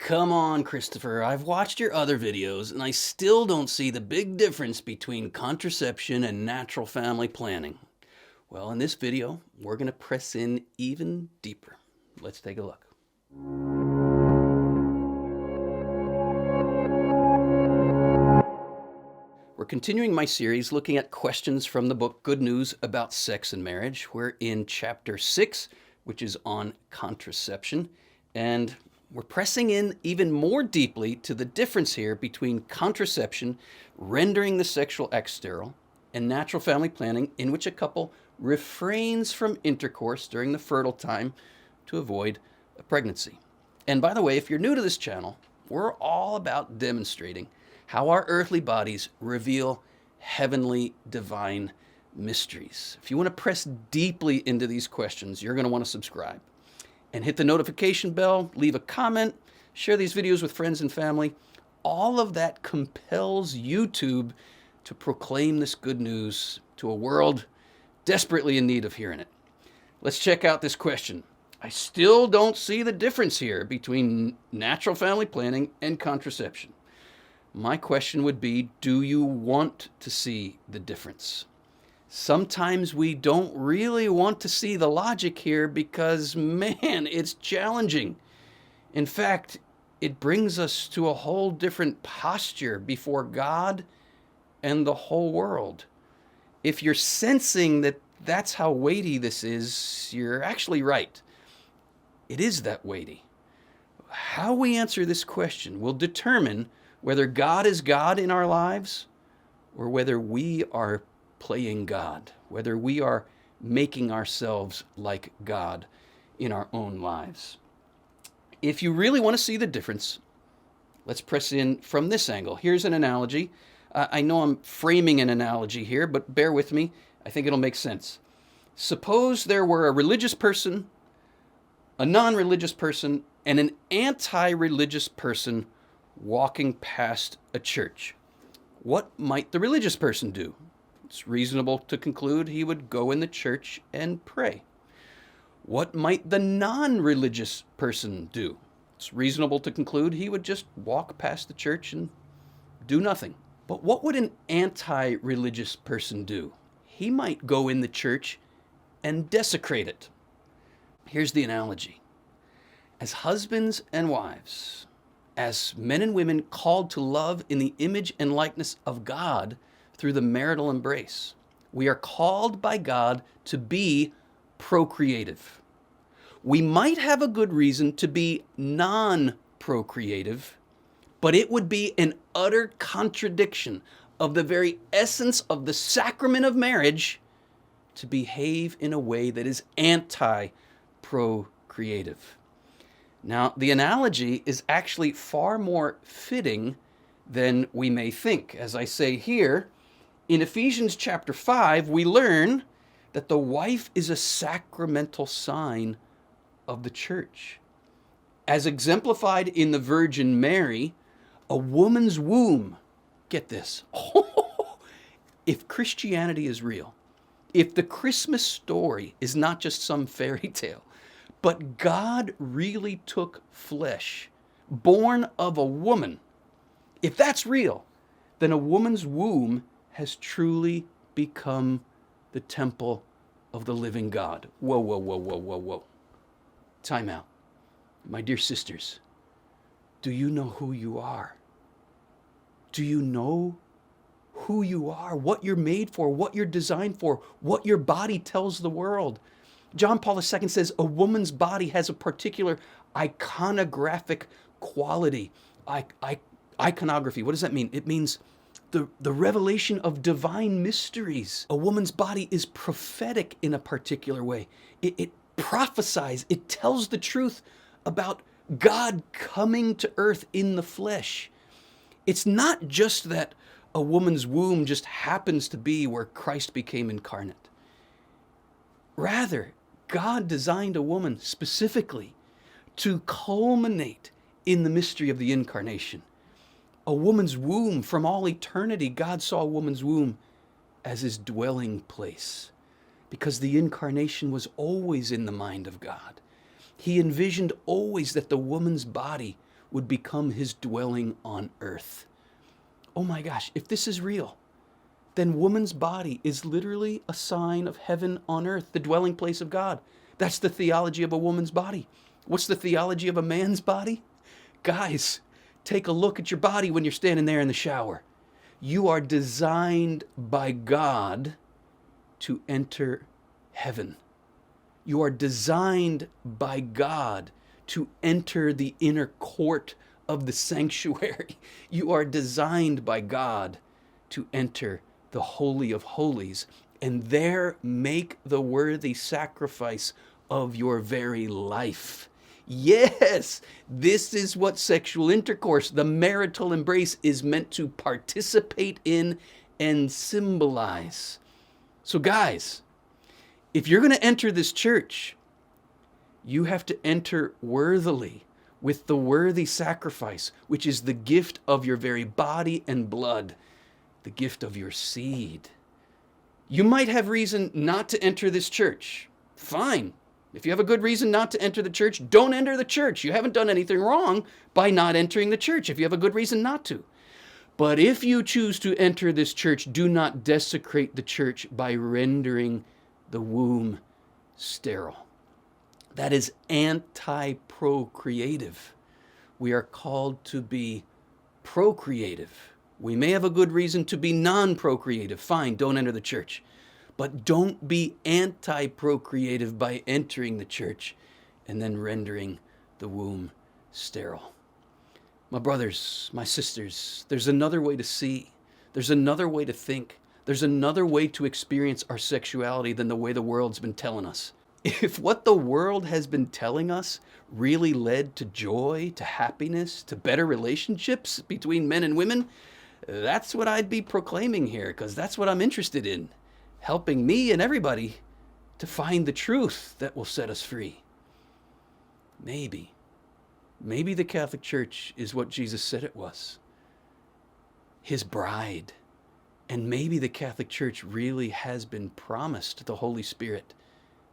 Come on, Christopher. I've watched your other videos and I still don't see the big difference between contraception and natural family planning. Well, in this video, we're going to press in even deeper. Let's take a look. We're continuing my series looking at questions from the book Good News About Sex and Marriage. We're in chapter 6, which is on contraception, and we're pressing in even more deeply to the difference here between contraception, rendering the sexual act sterile, and natural family planning, in which a couple refrains from intercourse during the fertile time to avoid a pregnancy. And by the way, if you're new to this channel, we're all about demonstrating how our earthly bodies reveal heavenly divine mysteries. If you want to press deeply into these questions, you're going to want to subscribe and hit the notification bell, leave a comment, share these videos with friends and family. All of that compels YouTube to proclaim this good news to a world desperately in need of hearing it. Let's check out this question. I still don't see the difference here between natural family planning and contraception. My question would be, do you want to see the difference? Sometimes we don't really want to see the logic here because, man, it's challenging. In fact, it brings us to a whole different posture before God and the whole world. If you're sensing that that's how weighty this is, you're actually right. It is that weighty. How we answer this question will determine whether God is God in our lives or whether we are playing God, whether we are making ourselves like God in our own lives. If you really want to see the difference, let's press in from this angle. Here's an analogy. I know I'm framing an analogy here, but bear with me. I think it'll make sense. Suppose there were a religious person, a non-religious person, and an anti-religious person walking past a church. What might the religious person do? It's reasonable to conclude he would go in the church and pray. What might the non-religious person do? It's reasonable to conclude he would just walk past the church and do nothing. But what would an anti-religious person do? He might go in the church and desecrate it. Here's the analogy. As husbands and wives, as men and women called to love in the image and likeness of God through the marital embrace, we are called by God to be procreative. We might have a good reason to be non-procreative, but it would be an utter contradiction of the very essence of the sacrament of marriage to behave in a way that is anti-procreative. Now, the analogy is actually far more fitting than we may think. As I say here, in Ephesians chapter 5, we learn that the wife is a sacramental sign of the church. As exemplified in the Virgin Mary, a woman's womb, get this, if Christianity is real, if the Christmas story is not just some fairy tale, but God really took flesh, born of a woman, if that's real, then a woman's womb has truly become the temple of the living God. Whoa, whoa, whoa, whoa, whoa, whoa. Time out. My dear sisters, do you know who you are? Do you know who you are, what you're made for, what you're designed for, what your body tells the world? John Paul II says a woman's body has a particular iconographic quality. Iconography, what does that mean? It means the revelation of divine mysteries. A woman's body is prophetic in a particular way. It prophesies, it tells the truth about God coming to earth in the flesh. It's not just that a woman's womb just happens to be where Christ became incarnate. Rather, God designed a woman specifically to culminate in the mystery of the incarnation. A woman's womb, from all eternity, God saw a woman's womb as his dwelling place, because the incarnation was always in the mind of God. He envisioned always that the woman's body would become his dwelling on earth. Oh my gosh, if this is real, then woman's body is literally a sign of heaven on earth, the dwelling place of God. That's the theology of a woman's body. What's the theology of a man's body? Guys, take a look at your body when you're standing there in the shower. You are designed by God to enter heaven. You are designed by God to enter the inner court of the sanctuary. You are designed by God to enter the Holy of Holies and there make the worthy sacrifice of your very life. Yes, this is what sexual intercourse, the marital embrace, is meant to participate in and symbolize. So guys, if you're going to enter this church, you have to enter worthily with the worthy sacrifice, which is the gift of your very body and blood, the gift of your seed. You might have reason not to enter this church. Fine. If you have a good reason not to enter the church, don't enter the church. You haven't done anything wrong by not entering the church if you have a good reason not to. But if you choose to enter this church, do not desecrate the church by rendering the womb sterile. That is anti-procreative. We are called to be procreative. We may have a good reason to be non-procreative. Fine, don't enter the church. But don't be anti-procreative by entering the church and then rendering the womb sterile. My brothers, my sisters, there's another way to see. There's another way to think. There's another way to experience our sexuality than the way the world's been telling us. If what the world has been telling us really led to joy, to happiness, to better relationships between men and women, that's what I'd be proclaiming here, because that's what I'm interested in. Helping me and everybody to find the truth that will set us free. Maybe the Catholic Church is what Jesus said it was. His bride. And maybe the Catholic Church really has been promised the Holy Spirit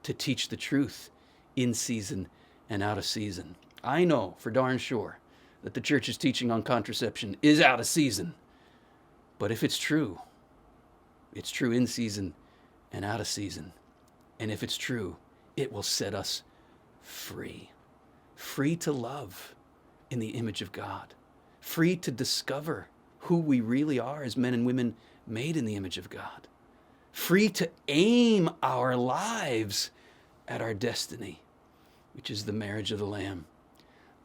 to teach the truth in season and out of season. I know for darn sure that the church's teaching on contraception is out of season. But if it's true in season and out of season. And if it's true, it will set us free. Free to love in the image of God. Free to discover who we really are as men and women made in the image of God. Free to aim our lives at our destiny, which is the marriage of the Lamb.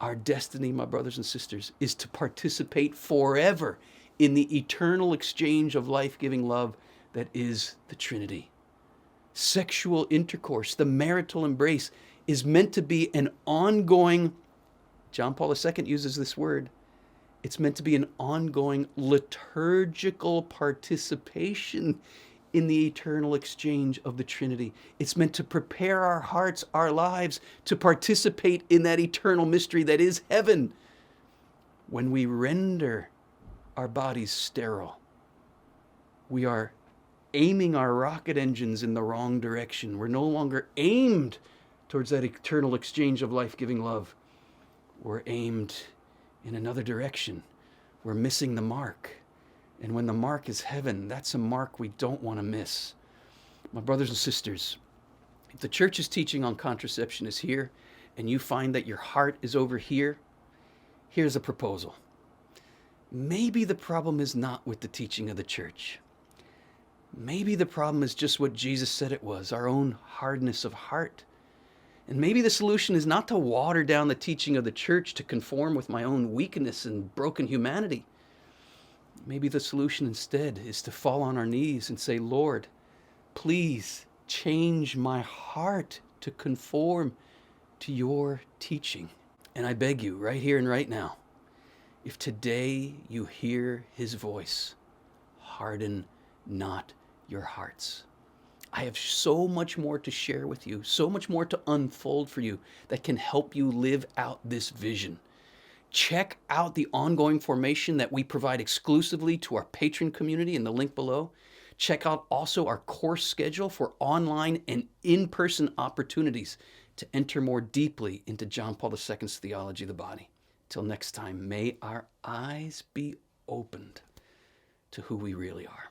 Our destiny, my brothers and sisters, is to participate forever in the eternal exchange of life-giving love that is the Trinity. Sexual intercourse, the marital embrace, is meant to be an ongoing, John Paul II uses this word, it's meant to be an ongoing liturgical participation in the eternal exchange of the Trinity. It's meant to prepare our hearts, our lives, to participate in that eternal mystery that is heaven. When we render our bodies sterile, we are aiming our rocket engines in the wrong direction. We're no longer aimed towards that eternal exchange of life-giving love. We're aimed in another direction. We're missing the mark. And when the mark is heaven, that's a mark we don't want to miss. My brothers and sisters, if the church's teaching on contraception is here and you find that your heart is over here, here's a proposal. Maybe the problem is not with the teaching of the church. Maybe the problem is just what Jesus said it was, our own hardness of heart. And maybe the solution is not to water down the teaching of the church to conform with my own weakness and broken humanity. Maybe the solution instead is to fall on our knees and say, Lord, please change my heart to conform to your teaching. And I beg you, right here and right now, if today you hear his voice, harden not your hearts. I have so much more to share with you, so much more to unfold for you that can help you live out this vision. Check out the ongoing formation that we provide exclusively to our patron community in the link below. Check out also our course schedule for online and in-person opportunities to enter more deeply into John Paul II's theology of the body. Till next time, may our eyes be opened to who we really are.